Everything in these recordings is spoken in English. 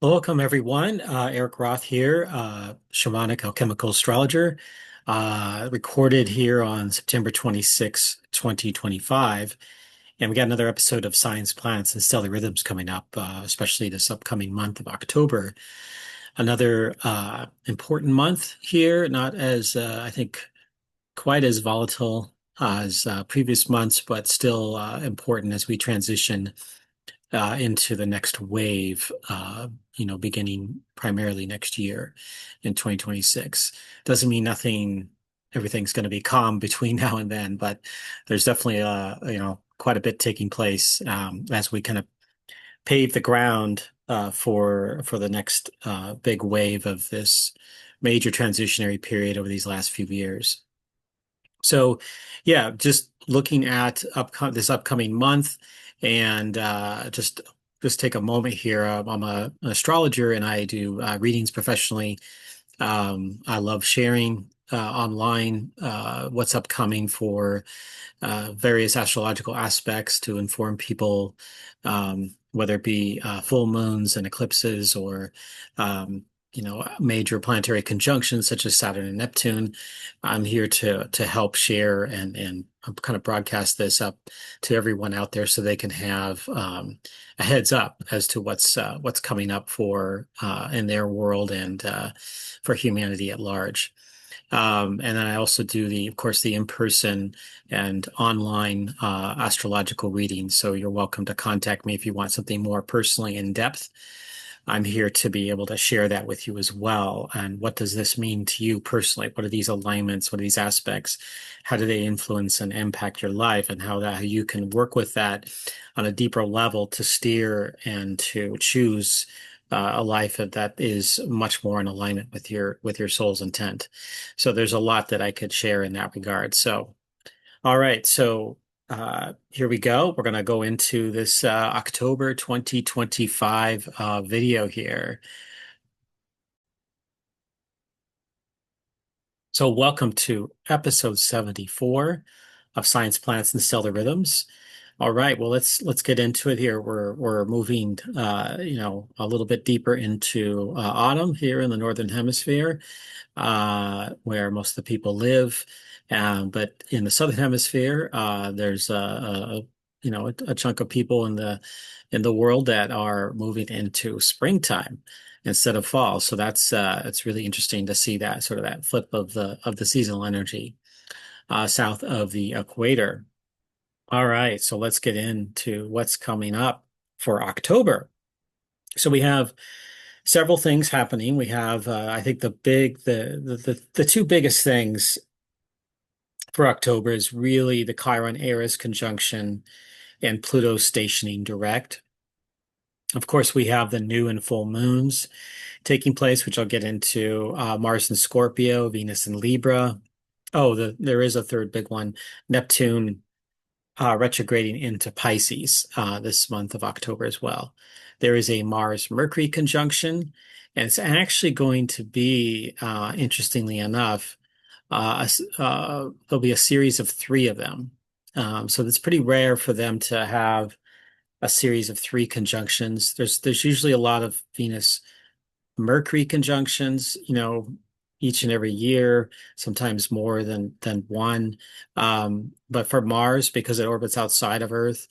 Welcome, everyone. Erik Roth here, shamanic alchemical astrologer, recorded here on September 26, 2025. And we got another episode of Science, Planets, and Stellar Rhythms coming up, especially this upcoming month of October. Another important month here, not as, I think, quite as volatile as previous months, but still important as we transition into the next wave, beginning primarily next year in 2026. Doesn't mean everything's going to be calm between now and then, but there's definitely, quite a bit taking place as we kind of pave the ground for the next big wave of this major transitionary period over these last few years. So, yeah, just looking at this upcoming month, and just take a moment here. I'm an astrologer, and I do readings professionally. I love sharing online what's upcoming for various astrological aspects to inform people, whether it be full moons and eclipses or major planetary conjunctions such as Saturn and Neptune. I'm here to help share and kind of broadcast this up to everyone out there so they can have a heads up as to what's coming up for in their world and for humanity at large. And then I also do of course, the in-person and online astrological readings. So you're welcome to contact me if you want something more personally in depth. I'm here to be able to share that with you as well. And what does this mean to you personally? What are these alignments? What are these aspects? How do they influence and impact your life? And how you can work with that on a deeper level to steer and to choose a life that is much more in alignment with your soul's intent. So there's a lot that I could share in that regard. So, all right. So here we go. We're going to go into this October 2025 video here. So welcome to episode 74 of Science, Planets, and Stellar Rhythms. All right, well let's get into it here. We're moving a little bit deeper into autumn here in the Northern Hemisphere, where most of the people live. But in the Southern Hemisphere, there's a chunk of people in the world that are moving into springtime instead of fall. So that's it's really interesting to see that sort of that flip of the seasonal energy south of the equator. All right, so let's get into what's coming up for October. So we have several things happening. We have, I think, the two biggest things for October is really the Chiron-Eris Conjunction and Pluto stationing direct. Of course, we have the new and full moons taking place, which I'll get into. Mars in Scorpio, Venus in Libra. Oh, there is a third big one, Neptune retrograding into Pisces this month of October as well. There is a Mars-Mercury conjunction, and it's actually going to be, interestingly enough, there'll be a series of three of them. So it's pretty rare for them to have a series of three conjunctions. There's usually a lot of Venus-Mercury conjunctions, each and every year, sometimes more than one. But for Mars, because it orbits outside of Earth,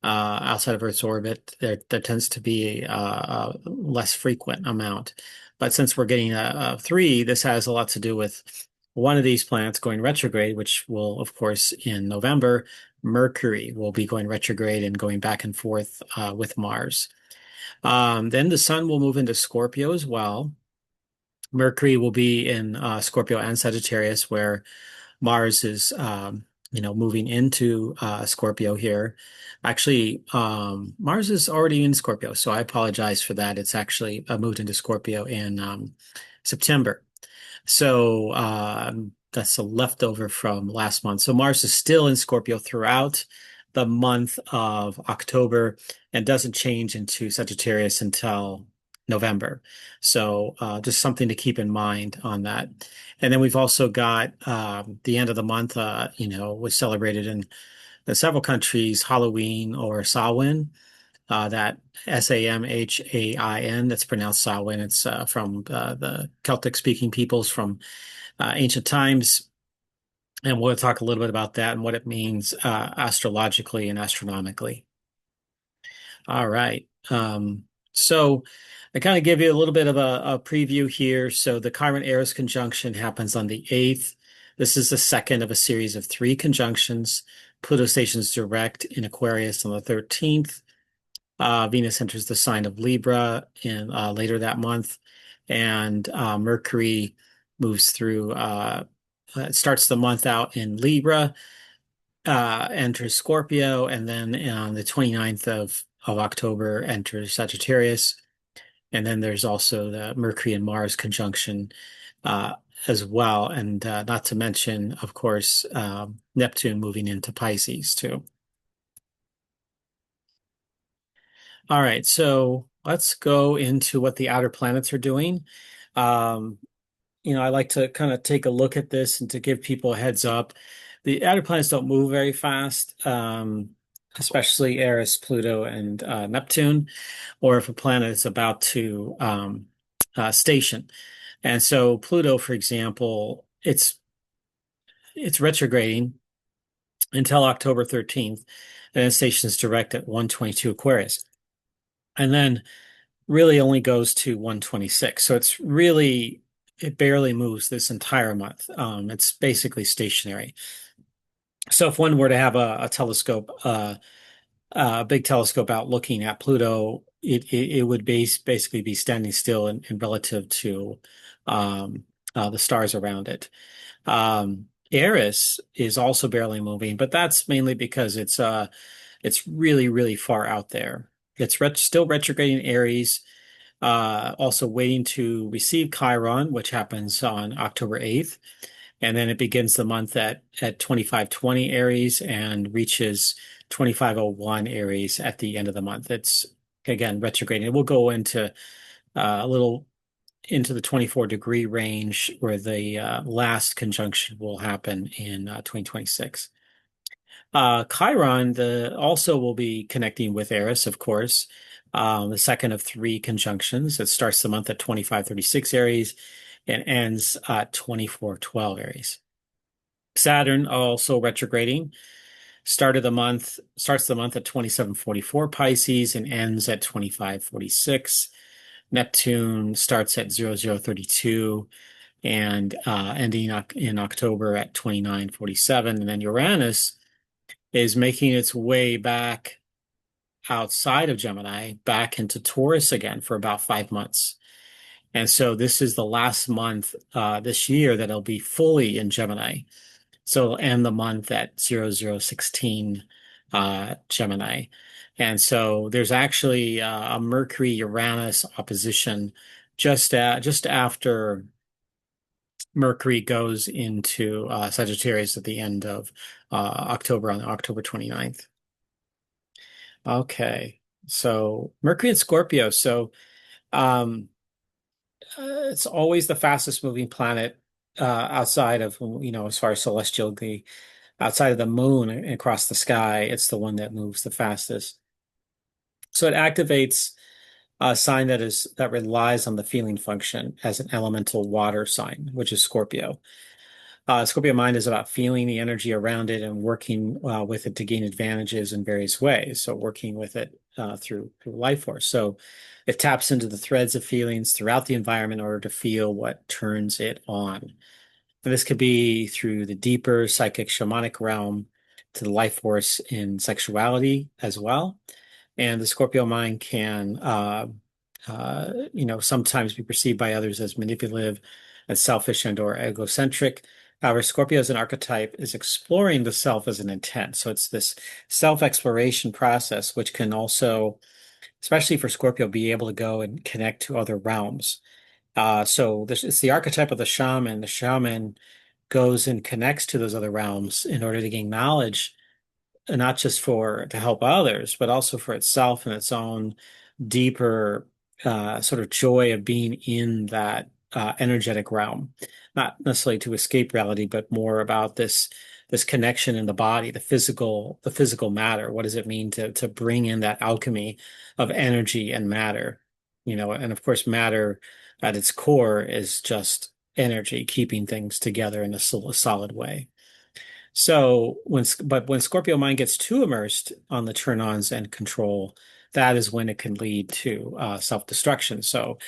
outside of Earth's orbit, there tends to be a less frequent amount. But since we're getting a three, this has a lot to do with one of these planets going retrograde, which will, of course, in November, Mercury will be going retrograde and going back and forth with Mars. Then the sun will move into Scorpio as well. Mercury will be in Scorpio and Sagittarius, where Mars is, moving into Scorpio here. Actually, Mars is already in Scorpio, so I apologize for that. It's actually moved into Scorpio in September. So that's a leftover from last month. So Mars is still in Scorpio throughout the month of October and doesn't change into Sagittarius until November. So just something to keep in mind on that. And then we've also got the end of the month, was celebrated in several countries, Halloween or Samhain. that Samhain, that's pronounced Samhain. It's from the Celtic speaking peoples from ancient times. And we'll talk a little bit about that and what it means astrologically and astronomically. All right. So I kind of give you a little bit of a preview here. So the Chiron-Eris conjunction happens on the 8th. This is the second of a series of three conjunctions. Pluto stations direct in Aquarius on the 13th. Venus enters the sign of Libra in later that month, and Mercury moves through. It starts the month out in Libra, enters Scorpio, and then on the 29th of October enters Sagittarius. And then there's also the Mercury and Mars conjunction uh, as well. And not to mention, of course, Neptune moving into Pisces too. All right, so let's go into what the outer planets are doing. Um, I like to kind of take a look at this and to give people a heads up. The outer planets don't move very fast, especially Eris, Pluto, and Neptune, or if a planet is about to station. And so Pluto, for example, it's retrograding until October 13th, and it stations direct at 122 Aquarius. And then really only goes to 126. So it barely moves this entire month. It's basically stationary. So if one were to have a telescope, a big telescope out looking at Pluto, it would basically be standing still in relative to um, the stars around it. Eris is also barely moving, but that's mainly because it's really, really far out there. It's still retrograding Aries, also waiting to receive Chiron, which happens on October 8th. And then it begins the month at 2520 Aries and reaches 2501 Aries at the end of the month. It's again retrograding. It will go into a little into the 24-degree range where the last conjunction will happen in 2026. Chiron also will be connecting with Eris, of course, the second of three conjunctions. It starts the month at 2536 Aries and ends at 2412 Aries. Saturn also retrograding. Starts the month at 2744 Pisces and ends at 2546. Neptune starts at 0032 and ending in October at 2947. And then Uranus is making its way back outside of Gemini, back into Taurus again for about 5 months. And so this is the last month this year that it'll be fully in Gemini. So it'll end the month at 0016 Gemini. And so there's actually a Mercury-Uranus opposition just after Mercury goes into Sagittarius at the end of October on October 29th. Okay, so Mercury and Scorpio. So um, it's always the fastest moving planet outside of, as far as celestially, outside of the moon and across the sky. It's the one that moves the fastest. So it activates a sign that relies on the feeling function as an elemental water sign, which is Scorpio. Scorpio mind is about feeling the energy around it and working with it to gain advantages in various ways. So working with it through life force. So it taps into the threads of feelings throughout the environment in order to feel what turns it on. And this could be through the deeper psychic shamanic realm to the life force in sexuality as well. And the Scorpio mind can, sometimes be perceived by others as manipulative, as selfish and or egocentric. However, Scorpio as an archetype is exploring the self as an intent. So it's this self-exploration process, which can also, especially for Scorpio, be able to go and connect to other realms. So it's the archetype of the shaman. The shaman goes and connects to those other realms in order to gain knowledge, and not just to help others, but also for itself and its own deeper sort of joy of being in that energetic realm. Not necessarily to escape reality, but more about this this connection in the body, the physical matter. What does it mean to bring in that alchemy of energy and matter? And of course, matter at its core is just energy, keeping things together in a solid way. So when Scorpio mind gets too immersed on the turn-ons and control, that is when it can lead to self-destruction. So,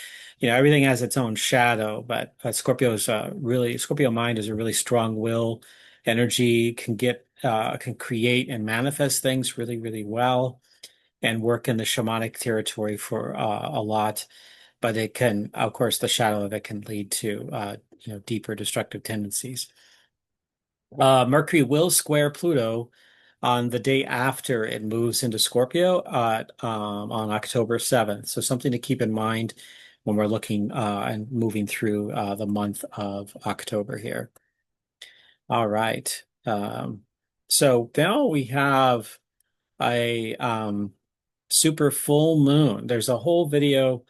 everything has its own shadow, but Scorpio mind is a really strong will, energy, can create and manifest things really, really well, and work in the shamanic territory for a lot. But it can, of course, the shadow of it can lead to deeper destructive tendencies. Mercury will square Pluto on the day after it moves into Scorpio on October 7th. So something to keep in mind when we're looking and moving through the month of October here. All right. So now we have a super full moon. There's a whole video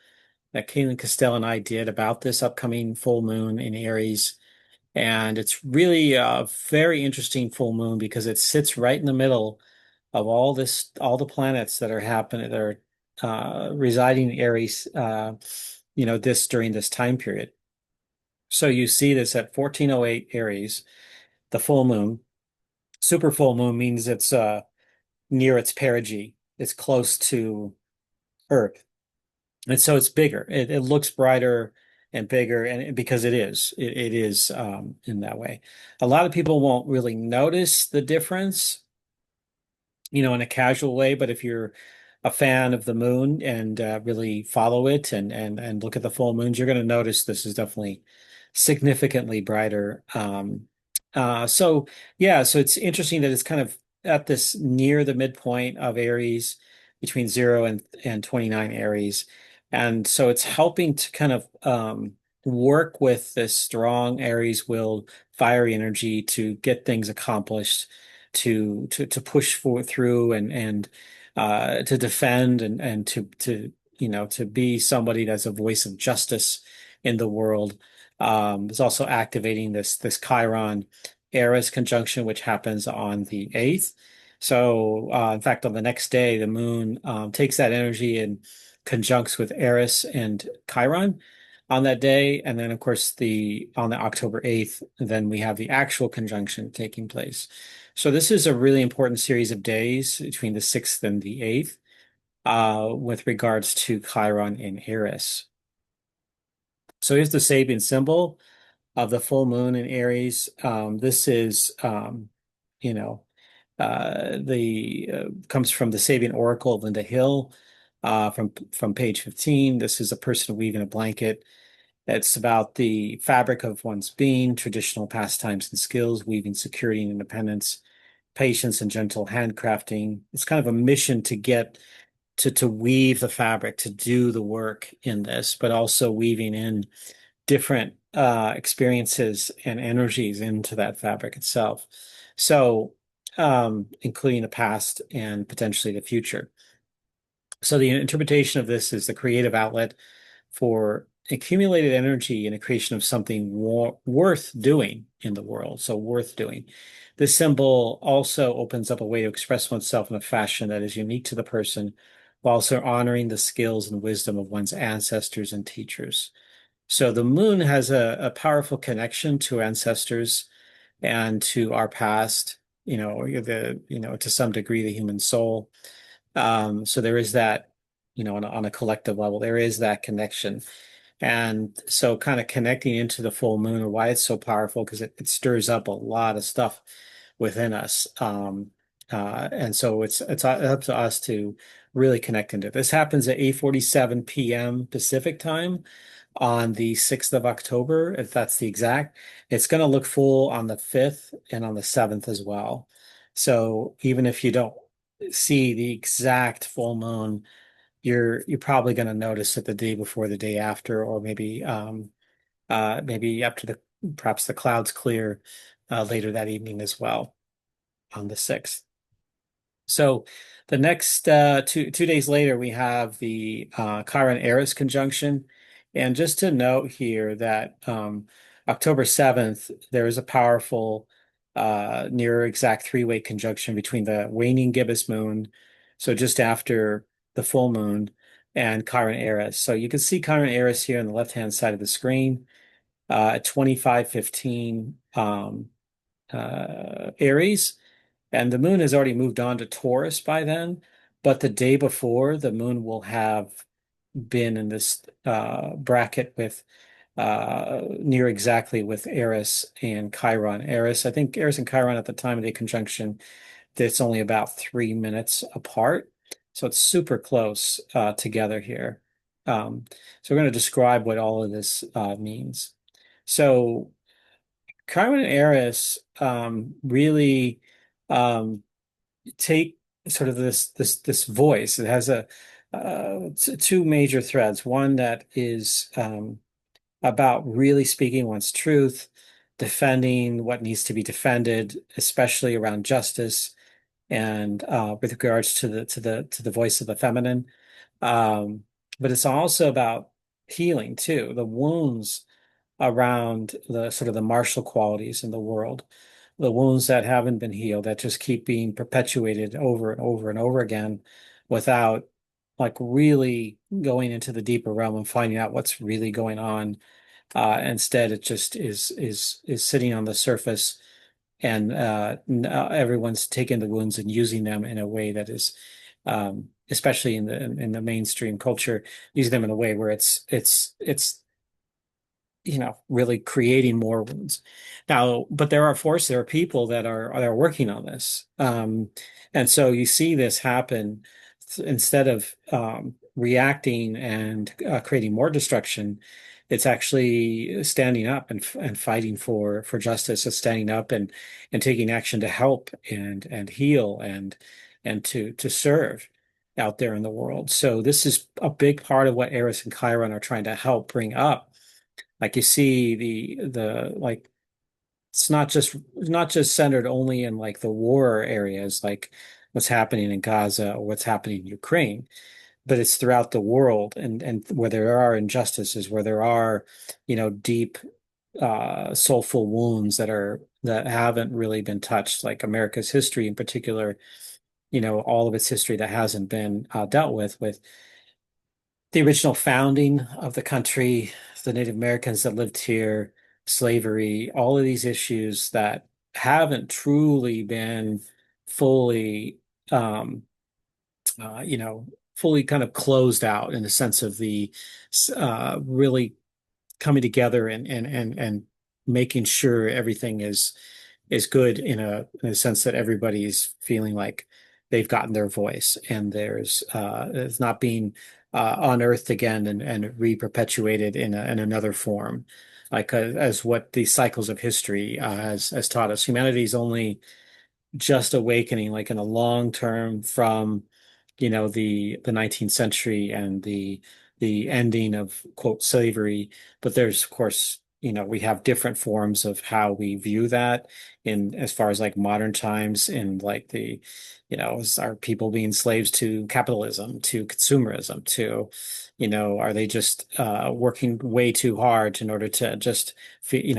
that Caitlin Castell and I did about this upcoming full moon in Aries. And it's really a very interesting full moon because it sits right in the middle of all the planets that are happening, that are residing in Aries, during this time period. So you see this at 1408 Aries, the full moon. Super full moon means it's near its perigee. It's close to Earth. And so it's bigger. It looks brighter and bigger, and because it is in that way. A lot of people won't really notice the difference, in a casual way. But if you're a fan of the moon and really follow it and look at the full moons, you're going to notice this is definitely significantly brighter. So yeah, so it's interesting that it's kind of at this near the midpoint of Aries, between 0 and 29 Aries. And so it's helping to kind of work with this strong Aries will, fiery energy to get things accomplished, to push through and to defend and to be somebody that's a voice of justice in the world. It's also activating this Chiron-Eris conjunction, which happens on the 8th. So, in fact, on the next day, the moon takes that energy and conjuncts with Eris and Chiron on that day. And then, of course, on the October 8th, then we have the actual conjunction taking place. So this is a really important series of days between the 6th and the 8th with regards to Chiron and Eris. So here's the Sabian symbol of the full moon in Aries. This is, you know, the comes from the Sabian Oracle of Linda Hill from page 15. This is a person weaving a blanket. It's about the fabric of one's being, traditional pastimes and skills, weaving security and independence, patience and gentle handcrafting. It's kind of a mission to get to weave the fabric, to do the work in this, but also weaving in different experiences and energies into that fabric itself. So, including the past and potentially the future. So the interpretation of this is the creative outlet for accumulated energy and a creation of something worth doing in the world. So worth doing. This symbol also opens up a way to express oneself in a fashion that is unique to the person, while also honoring the skills and wisdom of one's ancestors and teachers. So the moon has a powerful connection to ancestors and to our past, to some degree, the human soul. So there is that, on a collective level, there is that connection. And so kind of connecting into the full moon, or why it's so powerful, because it stirs up a lot of stuff within us. And so it's up to us to really connect into it. This happens at 8:47 p.m. Pacific time on the 6th of October, if that's the exact. It's going to look full on the 5th and on the 7th as well. So even if you don't see the exact full moon, you're probably going to notice it the day before, the day after, or maybe after perhaps the clouds clear later that evening as well on the 6th. So the next two days later, we have the Chiron-Eris conjunction. And just to note here that October 7th, there is a powerful near exact three-way conjunction between the waning gibbous moon, so just after the full moon, and Chiron-Eris. So you can see Chiron-Eris here on the left-hand side of the screen at 25:15 Aries, and the moon has already moved on to Taurus by then. But the day before, the moon will have been in this bracket with near exactly with Eris and Chiron. Eris, I think Eris and Chiron at the time of the conjunction, it's only about 3 minutes apart. So it's super close together here. So we're going to describe what all of this means. So Chiron-Eris really um, take sort of this voice. It has two major threads. One that is about really speaking one's truth, defending what needs to be defended, especially around justice and with regards to the voice of the feminine. But it's also about healing too, the wounds around the sort of the martial qualities in the world, the wounds that haven't been healed, that just keep being perpetuated over and over and over again without like really going into the deeper realm and finding out what's really going on. Instead, it just is sitting on the surface, and everyone's taking the wounds and using them in a way that is, especially in the mainstream culture, using them in a way where it's really creating more wounds. Now, but there are people that are working on this. And so you see this happen instead of reacting and creating more destruction. It's actually standing up and fighting for justice. It's standing up and taking action to help and heal and to serve out there in the world. So this is a big part of what Eris and Chiron are trying to help bring up. Like you see the like it's not just centered only in like the war areas, like what's happening in Gaza or what's happening in Ukraine, but it's throughout the world, and where there are injustices, where there are, deep soulful wounds that haven't really been touched, like America's history in particular, all of its history that hasn't been dealt with the original founding of the country, the Native Americans that lived here, slavery, all of these issues that haven't truly been fully, um, uh, you know, fully kind of closed out in the sense of the really coming together and making sure everything is good in a sense that everybody's feeling like they've gotten their voice and it's not being unearthed again and re-perpetuated in another form, like as what the cycles of history has taught us. Humanity's only just awakening, like in a long term from, the 19th century and the ending of quote slavery. But there's, of course, we have different forms of how we view that in as far as like modern times in like are people being slaves to capitalism, to consumerism, to, are they just working way too hard in order to just,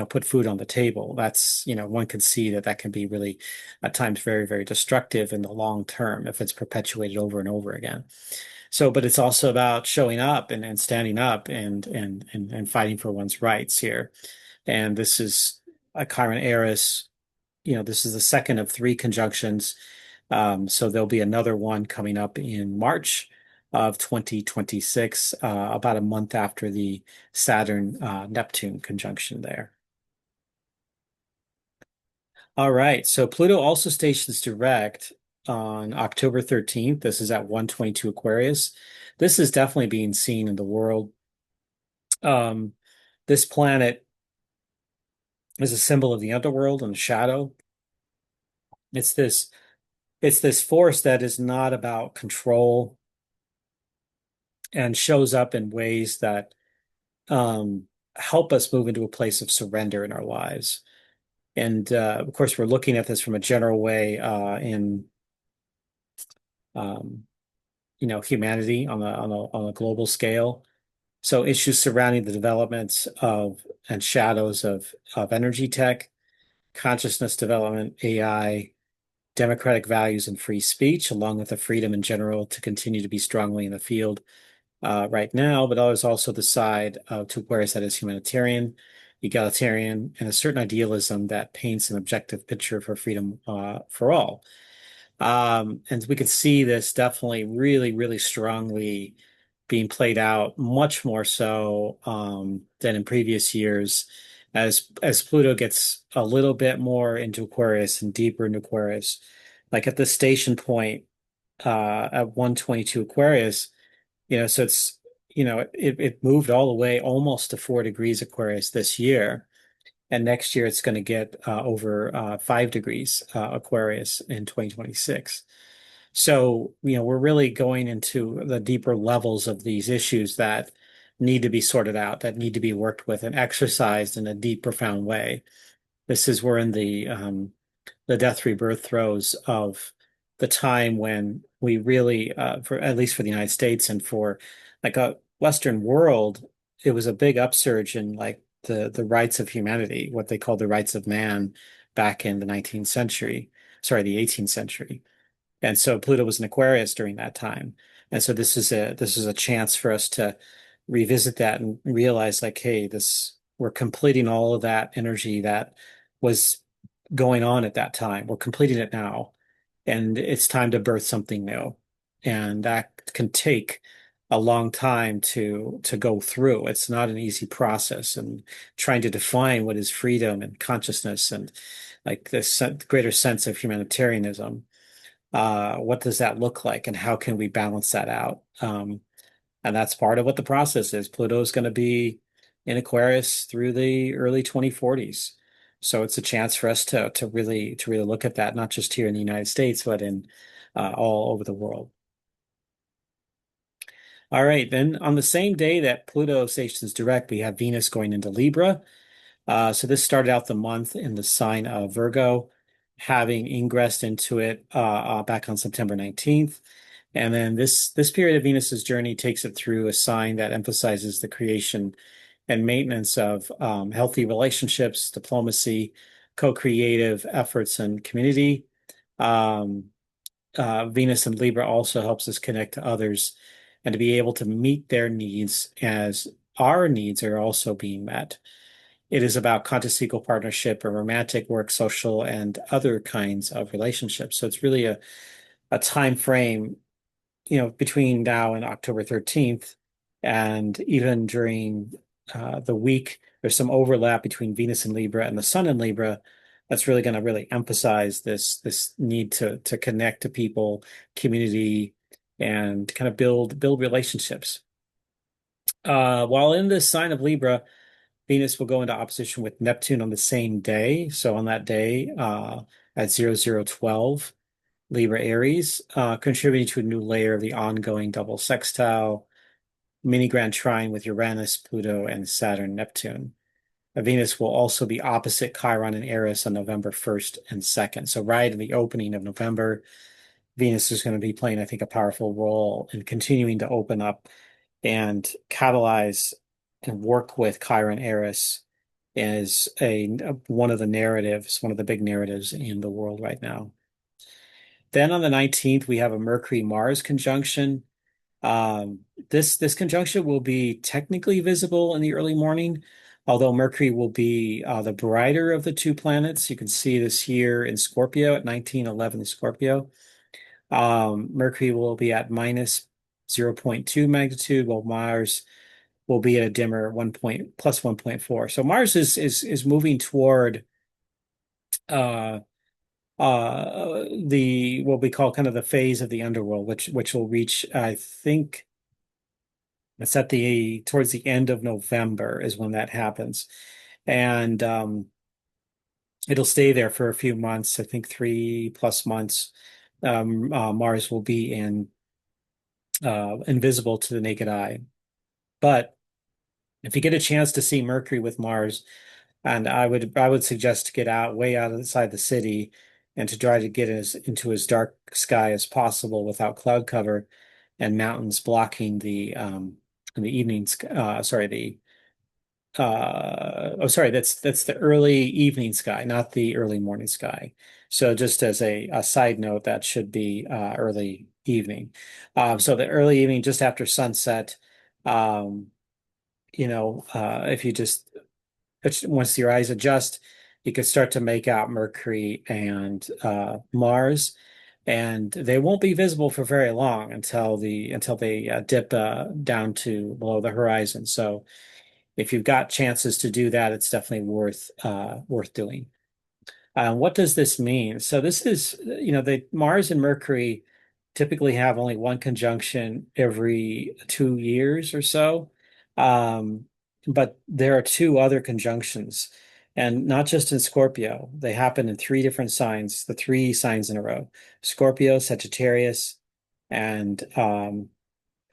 put food on the table? That's, one could see that can be really at times very, very destructive in the long term if it's perpetuated over and over again. So, but it's also about showing up and standing up and fighting for one's rights here. And this is a Chiron-Eris, this is the second of three conjunctions. So there'll be another one coming up in March of 2026, about a month after the Saturn Neptune conjunction there. All right. So Pluto also stations direct on October 13th. This is at 122 Aquarius. This is definitely being seen in the world. Um, this planet is a symbol of the underworld and the shadow. It's this it's this force that is not about control and shows up in ways that help us move into a place of surrender in our lives. And of course, we're looking at this from a general way in um, humanity on a global scale. So issues surrounding the developments of and shadows of energy tech, consciousness development, AI, democratic values, and free speech, along with the freedom in general to continue to be strongly in the field right now. But there's also the side to Aquarius that is humanitarian, egalitarian, and a certain idealism that paints an objective picture for freedom for all. And we could see this definitely really, really strongly being played out, much more so than in previous years, as Pluto gets a little bit more into Aquarius and deeper into Aquarius. Like at the station point at 122 Aquarius, so it's it moved all the way almost to 4 degrees Aquarius this year. And next year it's going to get over 5 degrees Aquarius in 2026. So, we're really going into the deeper levels of these issues that need to be sorted out, that need to be worked with and exercised in a deep, profound way. We're in the death rebirth throes of the time when we really, for at least for the United States and for like a Western world, it was a big upsurge in like the rights of humanity, what they called the rights of man back in the 19th century, sorry, the 18th century. And so Pluto was in Aquarius during that time. And so this is a chance for us to revisit that and realize like, hey, we're completing all of that energy that was going on at that time. We're completing it now. And it's time to birth something new. And that can take a long time to go through. It's not an easy process. And trying to define what is freedom and consciousness and like this greater sense of humanitarianism, what does that look like and how can we balance that out? And that's part of what the process is. Pluto is going to be in Aquarius through the early 2040s. So it's a chance for us to really look at that, not just here in the United States, but in all over the world. All right, then on the same day that Pluto stations direct, we have Venus going into Libra. So this started out the month in the sign of Virgo, having ingressed into it back on September 19th. And then this period of Venus's journey takes it through a sign that emphasizes the creation and maintenance of healthy relationships, diplomacy, co-creative efforts, and community. Um, Venus and Libra also helps us connect to others and to be able to meet their needs as our needs are also being met. It is about conscious equal partnership or romantic, work, social, and other kinds of relationships. So it's really a time frame, between now and October 13th. And even during the week, there's some overlap between Venus and Libra and the Sun in Libra. That's really going to really emphasize this need to connect to people, community, and kind of build relationships. While in this sign of Libra, Venus will go into opposition with Neptune on the same day. So on that day, at 0012, Libra Aries, contributing to a new layer of the ongoing double sextile, mini grand trine with Uranus, Pluto, and Saturn, Neptune. Venus will also be opposite Chiron and Eris on November 1st and 2nd. So right in the opening of November, Venus is going to be playing, I think, a powerful role in continuing to open up and catalyze and work with Chiron Eris is one of the narratives, one of the big narratives in the world right now. Then on the 19th, we have a Mercury-Mars conjunction. This conjunction will be technically visible in the early morning, although Mercury will be the brighter of the two planets. You can see this here in Scorpio at 1911 Scorpio. Mercury will be at minus 0.2 magnitude, while Mars will be at a dimmer plus 1.4. So Mars is moving toward uh, the what we call kind of the phase of the underworld, which will reach, I think it's at the towards the end of November is when that happens. And it'll stay there for a few months, I think 3+ months. Mars will be invisible to the naked eye. But if you get a chance to see Mercury with Mars, and I would suggest to get way out outside the city and to try to get into as dark sky as possible without cloud cover and mountains blocking the in the evenings, sorry, oh, sorry, that's the early evening sky, not the early morning sky. So just as a side note, that should be early evening. So the early evening, just after sunset, um, if you just once your eyes adjust, you could start to make out Mercury and Mars, and they won't be visible for very long until they dip down to below the horizon. So if you've got chances to do that, it's definitely worth doing. What does this mean? So this is, the Mars and Mercury typically have only one conjunction every 2 years or so. Um, but there are two other conjunctions, and not just in Scorpio. They happen in three different signs, the three signs in a row: Scorpio, Sagittarius, and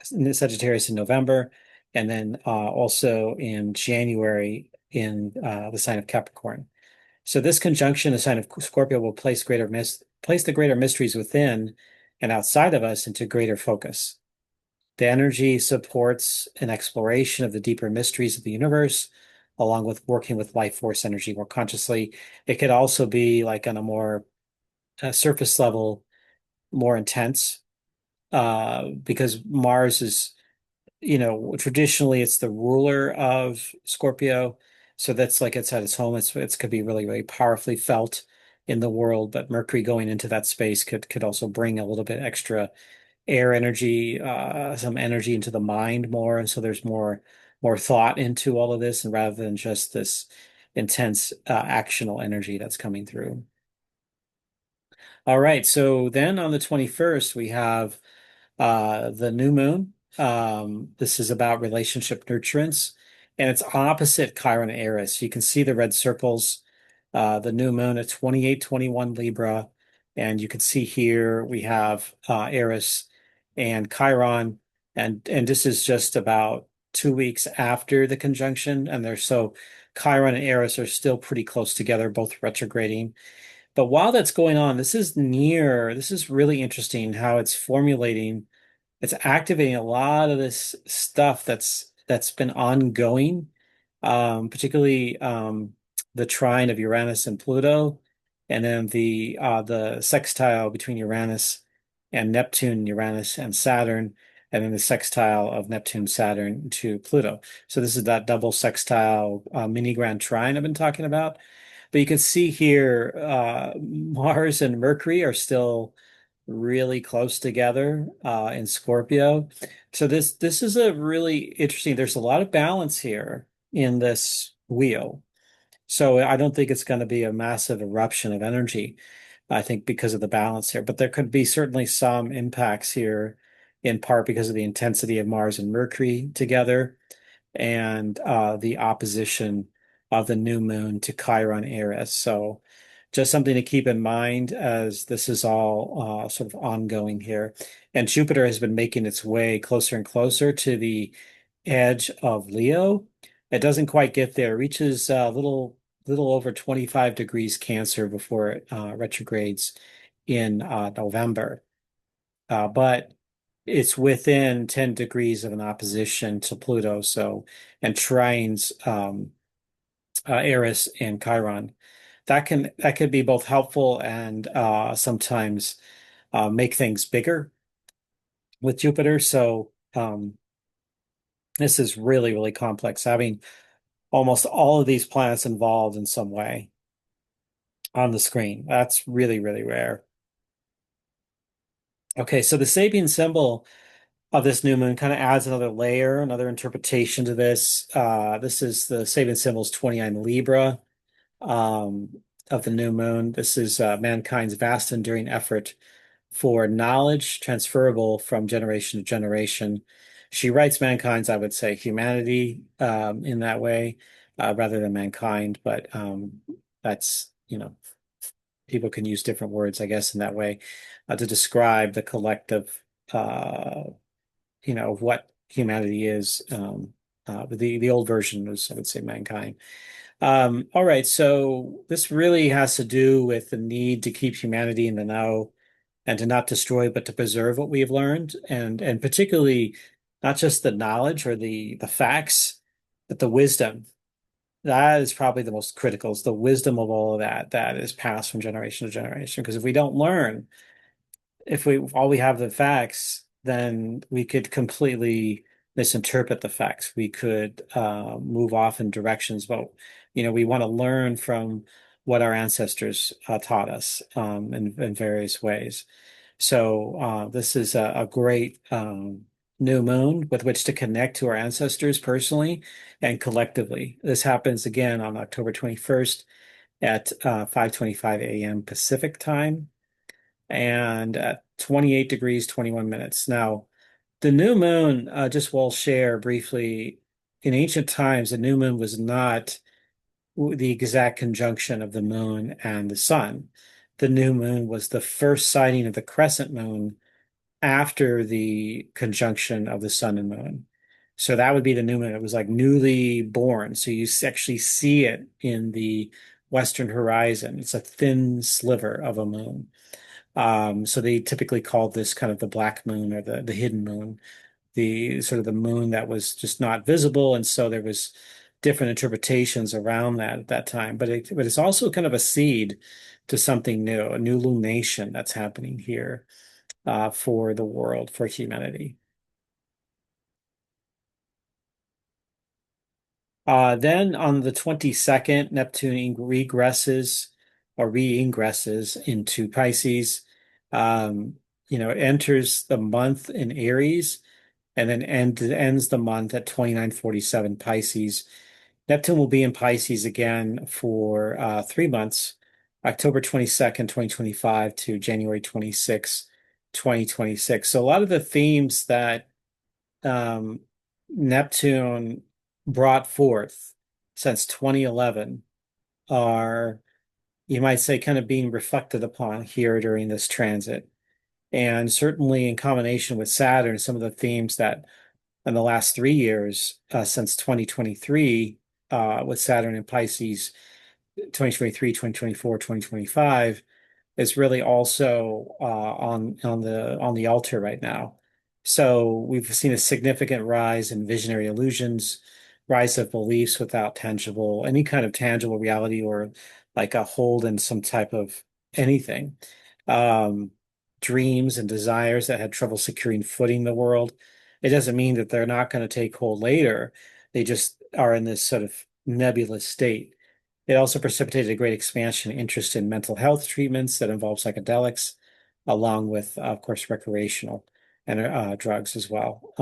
Sagittarius in November, and then also in January in the sign of Capricorn. So this conjunction, the sign of Scorpio, will place the greater mysteries within and outside of us into greater focus. The energy supports an exploration of the deeper mysteries of the universe, along with working with life force energy more consciously. It could also be like on a more surface level, more intense, because Mars is, traditionally it's the ruler of Scorpio. So that's like it's at its home. It's could be really, really powerfully felt in the world, but Mercury going into that space could also bring a little bit extra air energy, some energy into the mind more. And so there's more thought into all of this, and rather than just this intense actional energy that's coming through. All right. So then on the 21st, we have the new moon. This is about relationship nurturance, and it's opposite Chiron-Eris. You can see the red circles. The new moon at 2821 Libra, and you can see here we have Eris and Chiron, and this is just about 2 weeks after the conjunction, and they're so Chiron and Eris are still pretty close together, both retrograding. But while that's going on, this is really interesting how it's activating a lot of this stuff that's been ongoing, particularly the trine of Uranus and Pluto, and then the sextile between Uranus and Neptune, Uranus and Saturn, and then the sextile of Neptune, Saturn to Pluto. So this is that double sextile mini grand trine I've been talking about. But you can see here, Mars and Mercury are still really close together in Scorpio. So this is a really interesting. There's a lot of balance here in this wheel. So I don't think it's going to be a massive eruption of energy. I think because of the balance here, but there could be certainly some impacts here, in part because of the intensity of Mars and Mercury together, and the opposition of the new moon to Chiron-Eris. So just something to keep in mind as this is all sort of ongoing here. And Jupiter has been making its way closer and closer to the edge of Leo. It doesn't quite get there. It reaches a little over 25 degrees Cancer before it retrogrades in November. But it's within 10 degrees of an opposition to Pluto, so, and trines Eris and Chiron. That could be both helpful and sometimes make things bigger with Jupiter. So this is really, really complex, having almost all of these planets involved in some way on the screen. That's really, really rare. Okay, so the Sabian symbol of this new moon kind of adds another layer, another interpretation to this. This is the Sabian symbol's 29 Libra of the new moon. This is mankind's vast enduring effort for knowledge transferable from generation to generation. She writes mankind's, I would say, humanity in that way, rather than mankind, but that's, people can use different words, I guess, in that way to describe the collective, of what humanity is. The old version was, I would say, mankind. All right, so this really has to do with the need to keep humanity in the know and to not destroy, but to preserve what we've learned, and particularly not just the knowledge or the facts, but the wisdom. That is probably the most critical. It's the wisdom of all of that that is passed from generation to generation. Because if we don't learn, if we all we have the facts, then we could completely misinterpret the facts. We could move off in directions, but we want to learn from what our ancestors taught us in various ways. So this is a great new moon with which to connect to our ancestors personally and collectively. This happens again on October 21st at 5:25 a.m. Pacific time and at 28 degrees, 21 minutes. Now, the new moon, just will share briefly, in ancient times, the new moon was not the exact conjunction of the moon and the sun. The new moon was the first sighting of the crescent moon after the conjunction of the sun and moon. So that would be the new moon. It was like newly born. So you actually see it in the western horizon. It's a thin sliver of a moon. So they typically called this kind of the black moon or the hidden moon, the sort of the moon that was just not visible. And so there was different interpretations around that at that time. But it's also kind of a seed to something new, a new lunation that's happening here for the world, for humanity. Then on the 22nd, Neptune regresses or re-ingresses into Pisces. It enters the month in Aries and then ends the month at 2947 Pisces. Neptune will be in Pisces again for 3 months, October 22nd, 2025 to January 26th, 2026. So a lot of the themes that um, Neptune brought forth since 2011 are, you might say, kind of being reflected upon here during this transit. And certainly in combination with Saturn, some of the themes that in the last 3 years, since 2023, with Saturn and Pisces, 2023, 2024, 2025, is really also on the altar right now. So we've seen a significant rise in visionary illusions, rise of beliefs without any kind of tangible reality or like a hold in some type of anything. Um, Dreams and desires that had trouble securing footing in the world. It doesn't mean that they're not going to take hold later. They just are in this sort of nebulous state. It also precipitated a great expansion in interest in mental health treatments that involve psychedelics, along with, of course, recreational and drugs as well.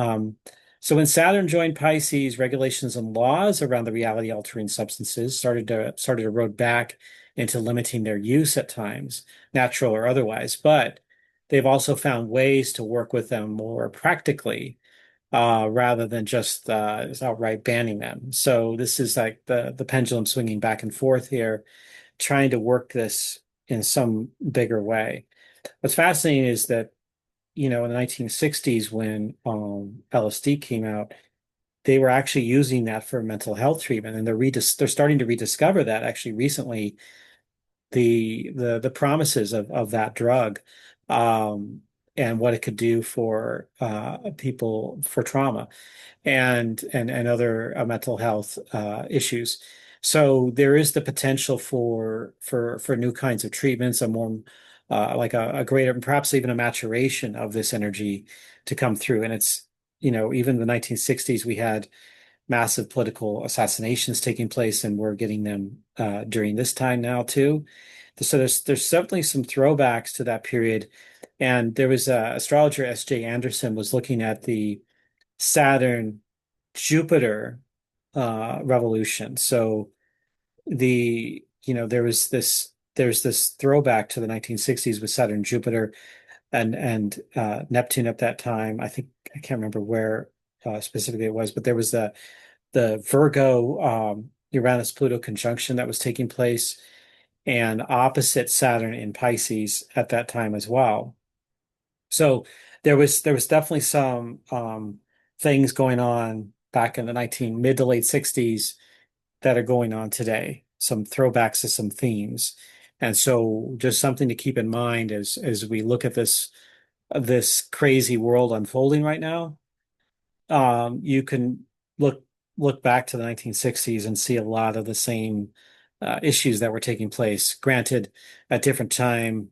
So when Saturn joined Pisces, regulations and laws around the reality-altering substances started to erode back into limiting their use at times, natural or otherwise. But they've also found ways to work with them more practically rather than just outright banning them. So this is like the pendulum swinging back and forth here, trying to work this in some bigger way. What's fascinating is that, in the 1960s when LSD came out, they were actually using that for mental health treatment, and they're starting to rediscover that actually recently the promises of that drug and what it could do for people for trauma and other mental health issues. So there is the potential for new kinds of treatments, a more like a greater, perhaps even a maturation of this energy to come through. And it's, even the 1960s, we had massive political assassinations taking place, and we're getting them during this time now too. So there's certainly some throwbacks to that period. And there was astrologer S.J. Anderson was looking at the Saturn Jupiter revolution. So there's this throwback to the 1960s with Saturn Jupiter and Neptune at that time. I can't remember where specifically it was, but there was the Virgo Uranus Pluto conjunction that was taking place and opposite Saturn in Pisces at that time as well. So there was definitely some things going on back in the 19 mid to late 60s that are going on today, some throwbacks to some themes. And so just something to keep in mind as we look at this crazy world unfolding right now. You can look look back to the 1960s and see a lot of the same issues that were taking place. Granted, at different time,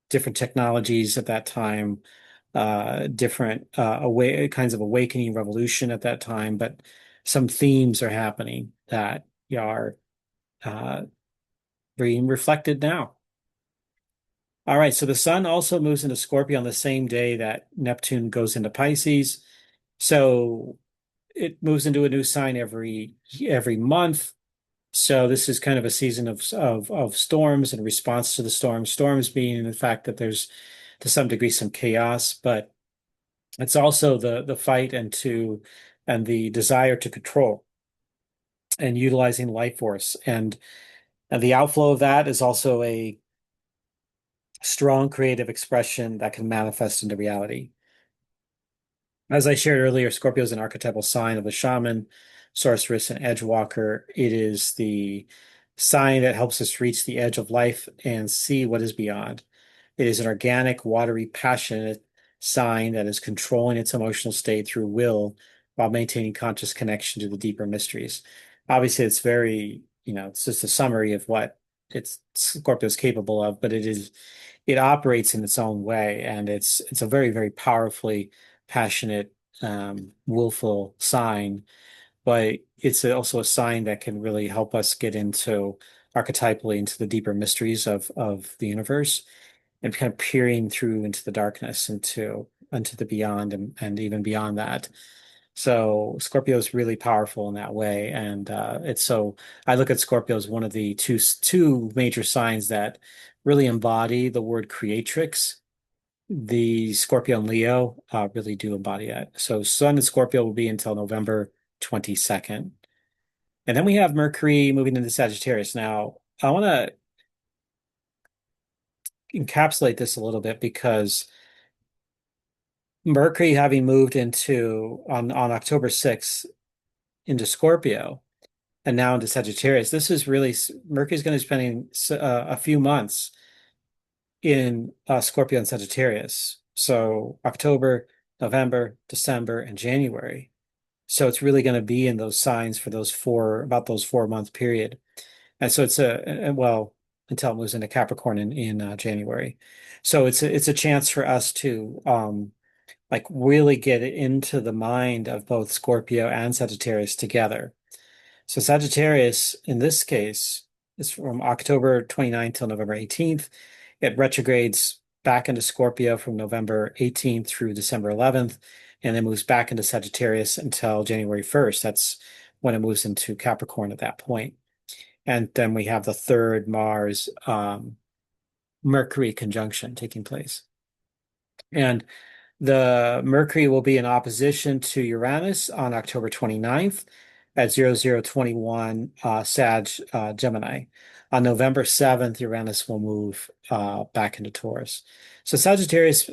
different technologies at that time, different away kinds of awakening revolution at that time, but some themes are happening that are uh, being reflected now. All right, so the sun also moves into Scorpio on the same day that Neptune goes into Pisces. So it moves into a new sign every month. So this is kind of a season of storms and response to the storms. Storms being the fact that there's to some degree some chaos, but it's also the fight and the desire to control and utilizing life force. And the outflow of that is also a strong creative expression that can manifest into reality. As I shared earlier, Scorpio is an archetypal sign of the shaman, sorceress, and edge walker. It is the sign that helps us reach the edge of life and see what is beyond. It is an organic, watery, passionate sign that is controlling its emotional state through will while maintaining conscious connection to the deeper mysteries. Obviously, it's very, it's just a summary of what Scorpio is capable of, but it operates in its own way, and it's a very, very powerfully passionate, willful sign, but it's also a sign that can really help us get into archetypally into the deeper mysteries of the universe and kind of peering through into the darkness, into the beyond and even beyond that. So Scorpio is really powerful in that way, and it's so I look at Scorpio as one of the two major signs that really embody the word creatrix. The Scorpio and Leo really do embody that. So Sun and Scorpio will be until November 22nd. And then we have Mercury moving into Sagittarius. Now, I want to encapsulate this a little bit because Mercury having moved on October 6th into Scorpio and now into Sagittarius, this is really Mercury's going to be spending a few months in Scorpio and Sagittarius. So October, November, December, and January. So it's really going to be in those signs for about those 4 month period. And so well, until it moves into Capricorn in January. So it's a chance for us to like really get into the mind of both Scorpio and Sagittarius together. So Sagittarius, in this case, is from October 29th till November 18th. It retrogrades back into Scorpio from November 18th through December 11th, and then moves back into Sagittarius until January 1st. That's when it moves into Capricorn at that point. And then we have the third Mars Mercury conjunction taking place. And the Mercury will be in opposition to Uranus on October 29th at 0021 Sag Gemini. On November 7th, Uranus will move back into Taurus. So Sagittarius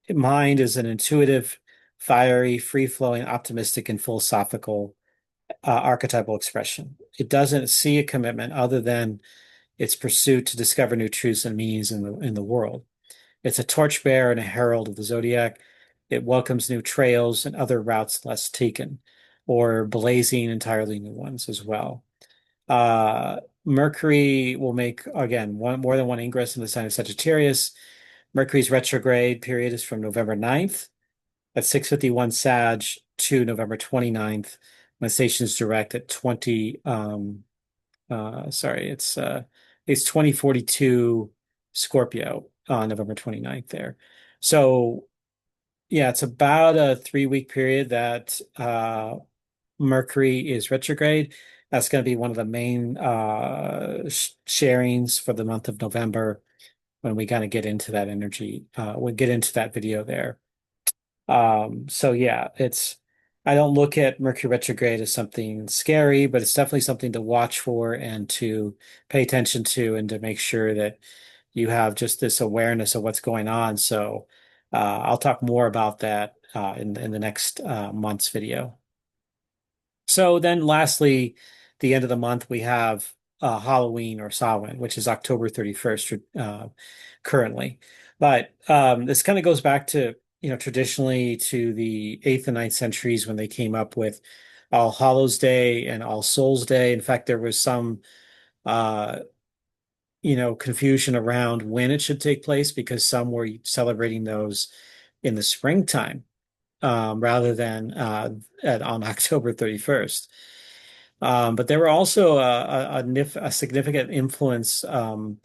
mind is an intuitive, fiery, free-flowing, optimistic, and philosophical archetypal expression. It doesn't see a commitment other than its pursuit to discover new truths and meanings in the world. It's a torchbearer and a herald of the zodiac. It welcomes new trails and other routes less taken, or blazing entirely new ones as well. Mercury will make, again, more than one ingress in the sign of Sagittarius. Mercury's retrograde period is from November 9th at 6:51 Sag to November 29th, when station's direct at it's 2042 Scorpio on November 29th there. So yeah, it's about a 3 week period that Mercury is retrograde. That's going to be one of the main sharings for the month of November when we kind of get into that energy. We'll get into that video there. So yeah, I don't look at Mercury retrograde as something scary, but it's definitely something to watch for and to pay attention to and to make sure that you have just this awareness of what's going on. So I'll talk more about that in the next month's video. So then lastly, the end of the month, we have Halloween or Samhain, which is October 31st currently. But this kind of goes back to, traditionally to the 8th and ninth centuries when they came up with All Hallows Day and All Souls Day. In fact, there was some uh, confusion around when it should take place because some were celebrating those in the springtime rather than on October 31st. But there were also a significant influence from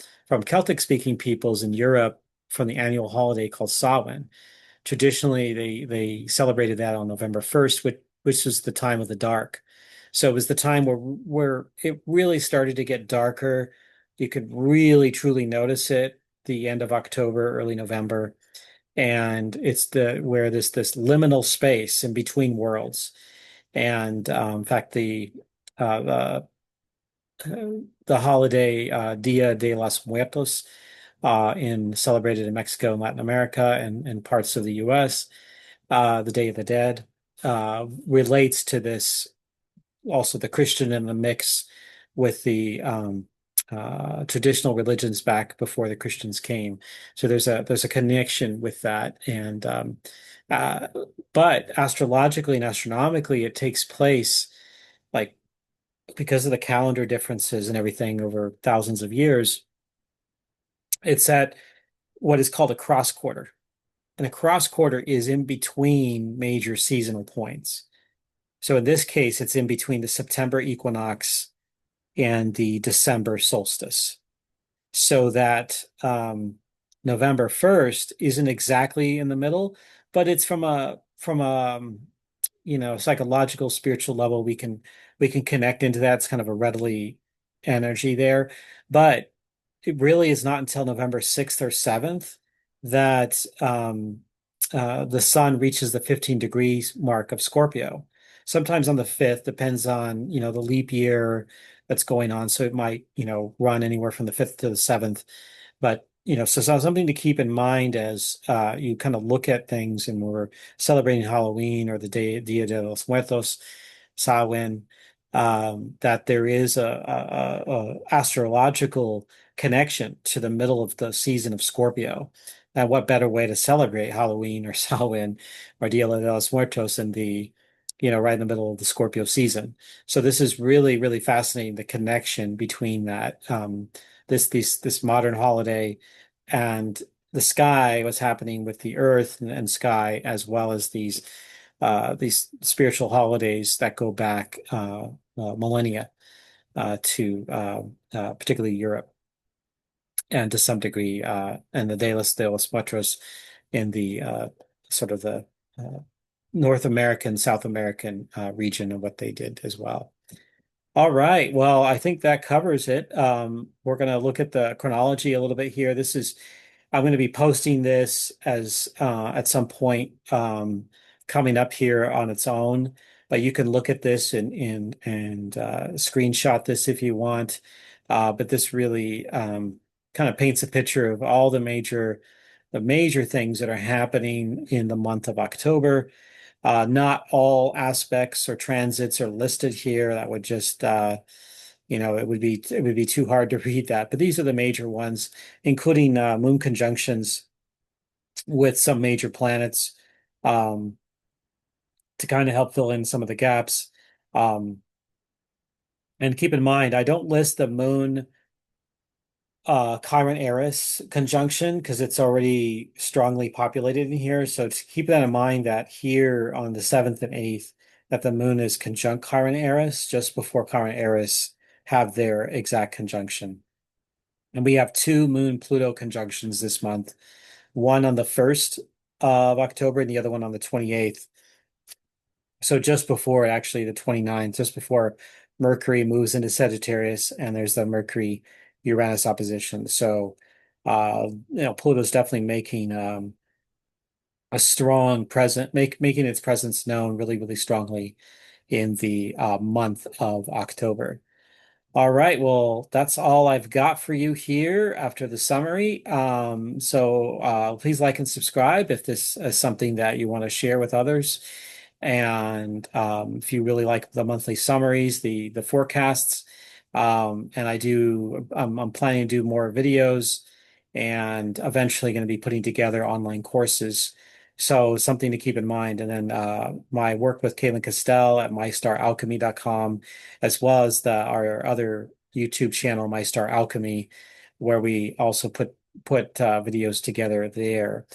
Celtic-speaking peoples in Europe from the annual holiday called Samhain. Traditionally, they celebrated that on November 1st, which was the time of the dark. So it was the time where it really started to get darker. You could really truly notice it the end of October, early November, and it's the where this liminal space in between worlds. And in fact, uh, the holiday Dia de los Muertos in celebrated in Mexico and Latin America and parts of the U.S. The Day of the Dead relates to this, also the Christian in the mix with the traditional religions back before the Christians came. So there's a connection with that, and uh, but astrologically and astronomically, it takes place like because of the calendar differences and everything over thousands of years. It's at what is called a cross quarter. And a cross quarter is in between major seasonal points. So in this case, it's in between the September equinox and the December solstice. So that November 1st isn't exactly in the middle, but it's from a psychological, spiritual level, we can connect into that. It's kind of a readily energy there. But it really is not until November 6th or 7th that the sun reaches the 15 degrees mark of Scorpio. Sometimes on the 5th, depends on, the leap year that's going on. So it might, run anywhere from the 5th to the 7th. But, so something to keep in mind as you kind of look at things and we're celebrating Halloween or the Dia de los Muertos, Samhain, that there is a astrological connection to the middle of the season of Scorpio. And what better way to celebrate Halloween or Samhain or Dia de los Muertos than right in the middle of the Scorpio season. So this is really, really fascinating, the connection between that, this modern holiday and the sky, what's happening with the earth and sky, as well as these spiritual holidays that go back millennia to particularly Europe and to some degree and the de los Muertos in the sort of the North American, South American region and what they did as well. All right. Well, I think that covers it. We're going to look at the chronology a little bit here. I'm going to be posting this as at some point coming up here on its own, but you can look at this and screenshot this if you want. But this really kind of paints a picture of all the major things that are happening in the month of October. Not all aspects or transits are listed here. That would just, it would be too hard to read that. But these are the major ones, including moon conjunctions with some major planets to kind of help fill in some of the gaps. Um, and keep in mind, I don't list the moon Chiron-Eris conjunction because it's already strongly populated in here. So to keep that in mind that here on the 7th and 8th, that the moon is conjunct Chiron-Eris just before Chiron-Eris have their exact conjunction. And we have two moon-Pluto conjunctions this month, one on the 1st of October and the other one on the 28th. So just before actually the 29th, just before Mercury moves into Sagittarius and there's the Mercury Uranus opposition. So, Pluto's definitely making a strong present, making its presence known really, really strongly in the month of October. All right, well, that's all I've got for you here after the summary. So please like and subscribe if this is something that you want to share with others. And if you really like the monthly summaries, the forecasts, and I'm planning to do more videos and eventually going to be putting together online courses So something to keep in mind. And then my work with Caitlin Castell at mystaralchemy.com, as well as our other YouTube channel, My Star Alchemy, where we also put videos together there.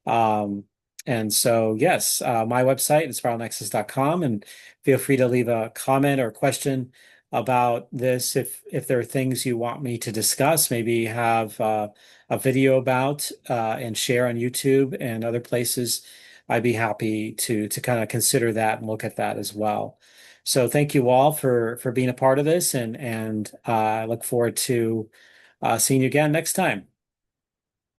Um, and so, yes, my website is spiralnexus.com, and feel free to leave a comment or question about this if there are things you want me to discuss, maybe have a video about and share on YouTube and other places. I'd be happy to kind of consider that and look at that as well. So thank you all for being a part of this, and I look forward to seeing you again next time.